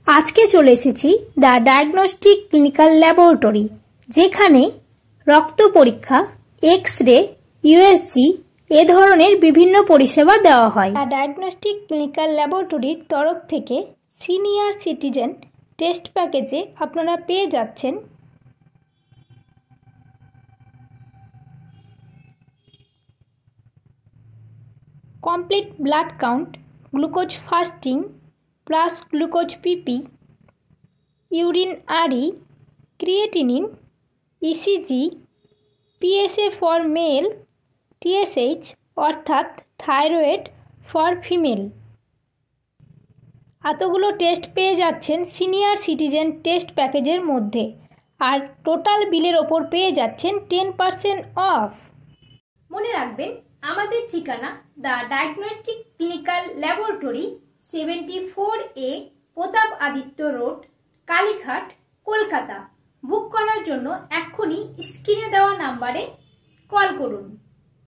আজকে চলে এসেছি দ্য ডায়াগনস্টিক ক্লিনিক্যাল ল্যাবরেটরি, যেখানে রক্ত পরীক্ষা, এক্স-রে, ইউএসজি এ ধরনের বিভিন্ন পরিষেবা দেওয়া হয়। দ্য ডায়াগনস্টিক ক্লিনিক্যাল ল্যাবরেটরির তরফ থেকে সিনিয়র সিটিজেন টেস্ট প্যাকেজে আপনারা পেয়ে যাচ্ছেন complete blood count, glucose fasting plus glucose PP, urine RE, creatinine, ECG, PSA for male, TSH অর্থাৎ থাইরয়েড ফর ফিমেল। এতগুলো টেস্ট পেয়ে যাচ্ছেন সিনিয়র সিটিজেন টেস্ট প্যাকেজের মধ্যে, আর টোটাল বিলের ওপর পেয়ে যাচ্ছেন 10% অফ। মনে রাখবেন, আমাদের ঠিকানা the diagnostic clinical laboratory, 74A Pratap Aditya road, Kalighat, Kolkata. Book করার জন্য এক্ষুনি স্ক্রিনে দেওয়া নাম্বারে কল করুন।